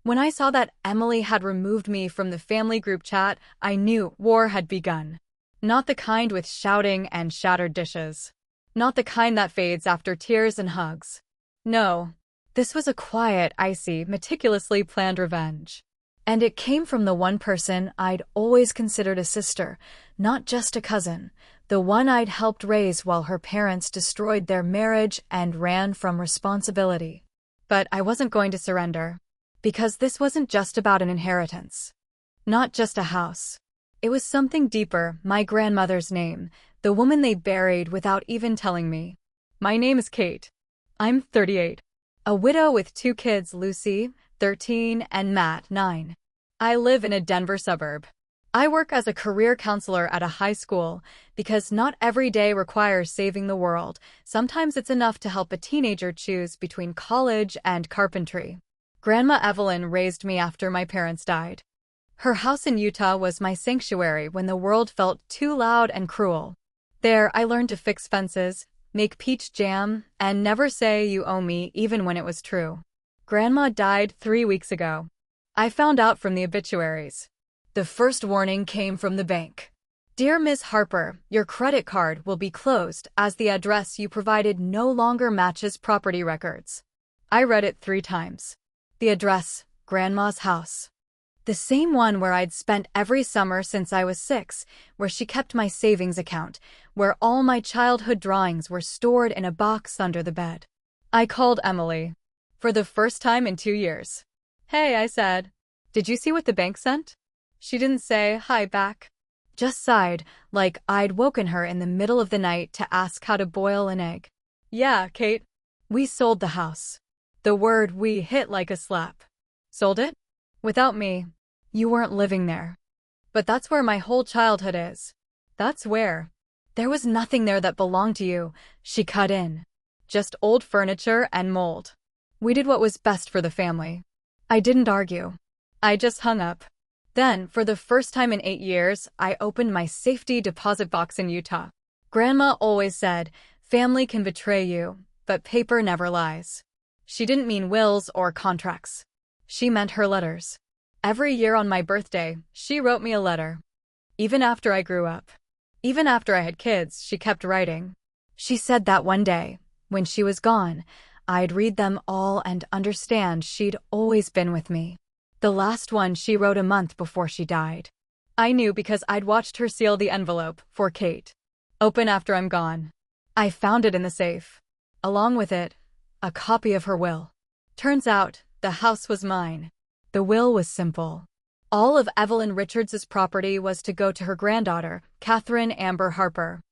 When I saw that Emily had removed me from the family group chat, I knew war had begun. Not the kind with shouting and shattered dishes. Not the kind that fades after tears and hugs. No. This was a quiet, icy, meticulously planned revenge. And it came from the one person I'd always considered a sister, not just a cousin, the one I'd helped raise while her parents destroyed their marriage and ran from responsibility. But I wasn't going to surrender. Because this wasn't just about an inheritance. Not just a house. It was something deeper, my grandmother's name, the woman they buried without even telling me. My name is Kate. I'm 38. A widow with 2 kids, Lucy, 13, and Matt, 9. I live in a Denver suburb. I work as a career counselor at a high school because not every day requires saving the world. Sometimes it's enough to help a teenager choose between college and carpentry. Grandma Evelyn raised me after my parents died. Her house in Utah was my sanctuary when the world felt too loud and cruel. There, I learned to fix fences, make peach jam, and never say you owe me even when it was true. Grandma died 3 weeks ago. I found out from the obituaries. The first warning came from the bank. Dear Ms. Harper, your credit card will be closed as the address you provided no longer matches property records. I read it 3 times. The address, Grandma's house. The same one where I'd spent every summer since I was 6, where she kept my savings account, where all my childhood drawings were stored in a box under the bed. I called Emily. For the first time in 2 years. Hey, I said. Did you see what the bank sent? She didn't say hi back. Just sighed, like I'd woken her in the middle of the night to ask how to boil an egg. Yeah, Kate. We sold the house. The word we hit like a slap. Sold it? Without me. You weren't living there. But that's where my whole childhood is. That's where. There was nothing there that belonged to you, she cut in. Just old furniture and mold. We did what was best for the family. I didn't argue. I just hung up. Then, for the first time in 8 years, I opened my safety deposit box in Utah. Grandma always said, family can betray you, but paper never lies. She didn't mean wills or contracts. She meant her letters. Every year on my birthday, she wrote me a letter. Even after I grew up. Even after I had kids, she kept writing. She said that one day, when she was gone, I'd read them all and understand she'd always been with me. The last one she wrote a month before she died. I knew because I'd watched her seal the envelope, for Kate. Open after I'm gone. I found it in the safe. Along with it, a copy of her will. Turns out, the house was mine. The will was simple. All of Evelyn Richards's property was to go to her granddaughter, Catherine Amber Harper.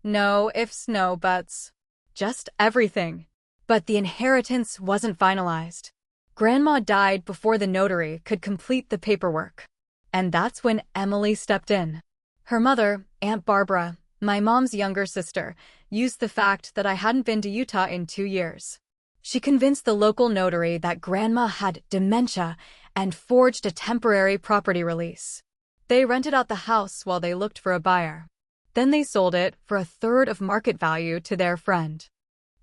No ifs, no buts. Just everything. But the inheritance wasn't finalized. Grandma died before the notary could complete the paperwork. And that's when Emily stepped in. Her mother, Aunt Barbara, my mom's younger sister, used the fact that I hadn't been to Utah in 2 years. She convinced the local notary that Grandma had dementia and forged a temporary property release. They rented out the house while they looked for a buyer. Then they sold it for 1/3 of market value to their friend.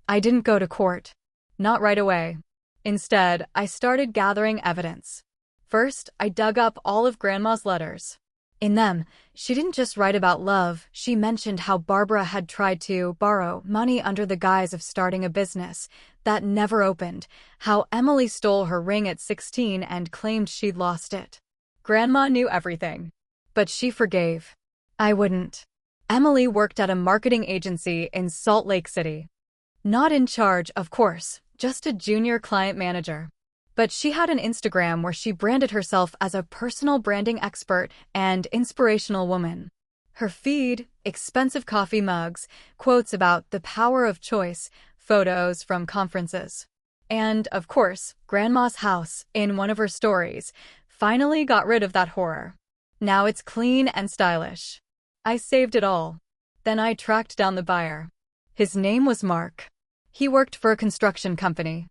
I didn't go to court. Not right away. Instead, I started gathering evidence. First, I dug up all of Grandma's letters. In them, she didn't just write about love, she mentioned how Barbara had tried to borrow money under the guise of starting a business that never opened, how Emily stole her ring at 16 and claimed she'd lost it. Grandma knew everything. But she forgave. I wouldn't. Emily worked at a marketing agency in Salt Lake City. Not in charge, of course, just a junior client manager. But she had an Instagram where she branded herself as a personal branding expert and inspirational woman. Her feed, expensive coffee mugs, quotes about the power of choice, photos from conferences. And, of course, Grandma's house, in one of her stories, finally got rid of that horror. Now it's clean and stylish. I saved it all. Then I tracked down the buyer. His name was Mark. He worked for a construction company.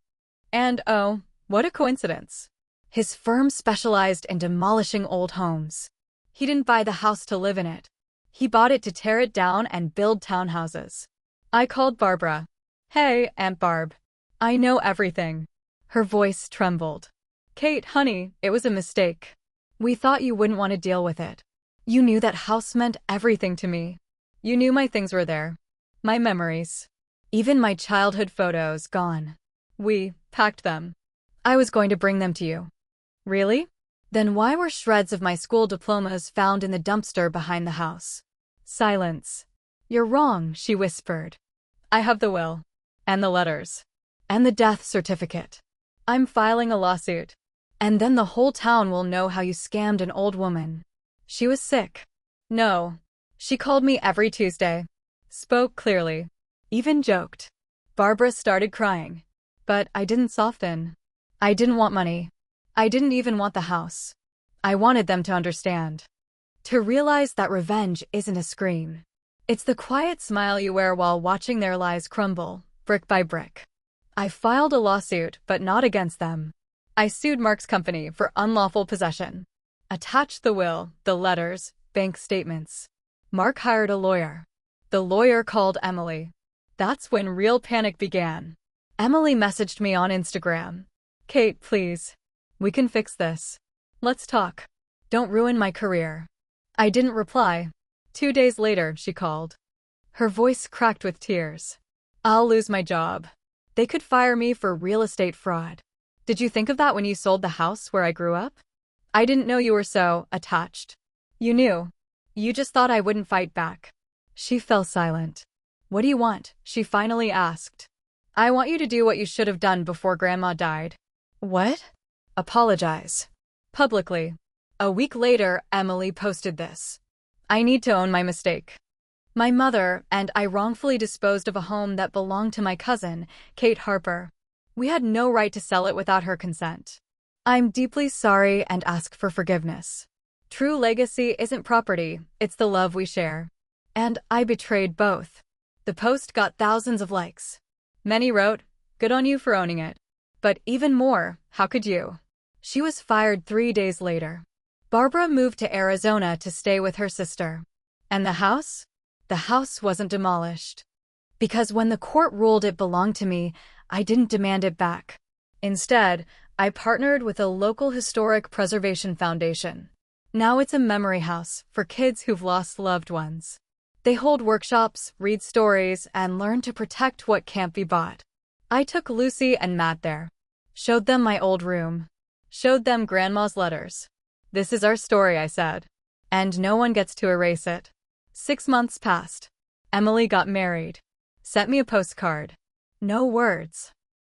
And oh, what a coincidence. His firm specialized in demolishing old homes. He didn't buy the house to live in it. He bought it to tear it down and build townhouses. I called Barbara. Hey, Aunt Barb. I know everything. Her voice trembled. Kate, honey, it was a mistake. We thought you wouldn't want to deal with it. You knew that house meant everything to me. You knew my things were there. My memories. Even my childhood photos, gone. We packed them. I was going to bring them to you. Really? Then why were shreds of my school diplomas found in the dumpster behind the house? Silence. You're wrong, she whispered. I have the will. And the letters. And the death certificate. I'm filing a lawsuit. And then the whole town will know how you scammed an old woman. She was sick. No. She called me every Tuesday. Spoke clearly. Even joked. Barbara started crying. But I didn't soften. I didn't want money. I didn't even want the house. I wanted them to understand. To realize that revenge isn't a scream. It's the quiet smile you wear while watching their lives crumble, brick by brick. I filed a lawsuit, but not against them. I sued Mark's company for unlawful possession. Attached the will, the letters, bank statements. Mark hired a lawyer. The lawyer called Emily. That's when real panic began. Emily messaged me on Instagram. Kate, please. We can fix this. Let's talk. Don't ruin my career. I didn't reply. 2 days later, she called. Her voice cracked with tears. I'll lose my job. They could fire me for real estate fraud. Did you think of that when you sold the house where I grew up? I didn't know you were so attached. You knew. You just thought I wouldn't fight back. She fell silent. What do you want? She finally asked. I want you to do what you should have done before Grandma died. What? Apologize. Publicly. A week later, Emily posted this. I need to own my mistake. My mother and I wrongfully disposed of a home that belonged to my cousin, Kate Harper. We had no right to sell it without her consent. I'm deeply sorry and ask for forgiveness. True legacy isn't property, it's the love we share. And I betrayed both. The post got thousands of likes. Many wrote, good on you for owning it. But even more, how could you? She was fired 3 days later. Barbara moved to Arizona to stay with her sister. And the house? The house wasn't demolished. Because when the court ruled it belonged to me, I didn't demand it back. Instead, I partnered with a local historic preservation foundation. Now it's a memory house for kids who've lost loved ones. They hold workshops, read stories, and learn to protect what can't be bought. I took Lucy and Matt there. Showed them my old room. Showed them Grandma's letters. This is our story, I said. And no one gets to erase it. 6 months passed. Emily got married. Sent me a postcard. No words.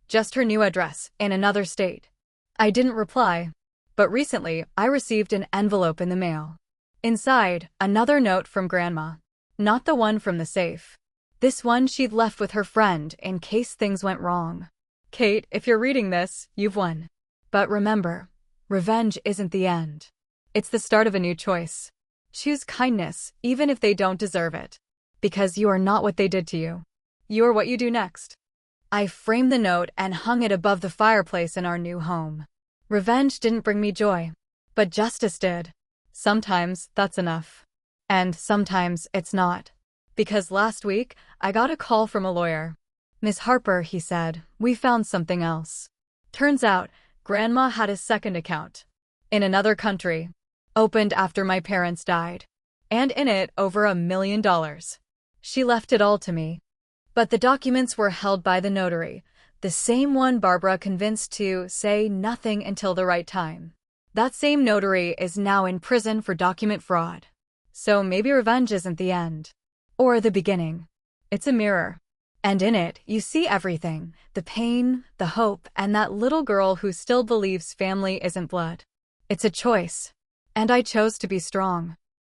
Just her new address, in another state. I didn't reply. But recently, I received an envelope in the mail. Inside, another note from Grandma. Not the one from the safe. This one she'd left with her friend in case things went wrong. Kate, if you're reading this, you've won. But remember, revenge isn't the end. It's the start of a new choice. Choose kindness, even if they don't deserve it. Because you are not what they did to you. You are what you do next. I framed the note and hung it above the fireplace in our new home. Revenge didn't bring me joy. But justice did. Sometimes that's enough. And sometimes it's not. Because last week, I got a call from a lawyer. Miss Harper, he said, we found something else. Turns out, Grandma had a second account. In another country. Opened after my parents died. And in it, over $1 million. She left it all to me. But the documents were held by the notary, the same one Barbara convinced to say nothing until the right time. That same notary is now in prison for document fraud. So maybe revenge isn't the end. Or the beginning. It's a mirror. And in it, you see everything, the pain, the hope, and that little girl who still believes family isn't blood. It's a choice. And I chose to be strong.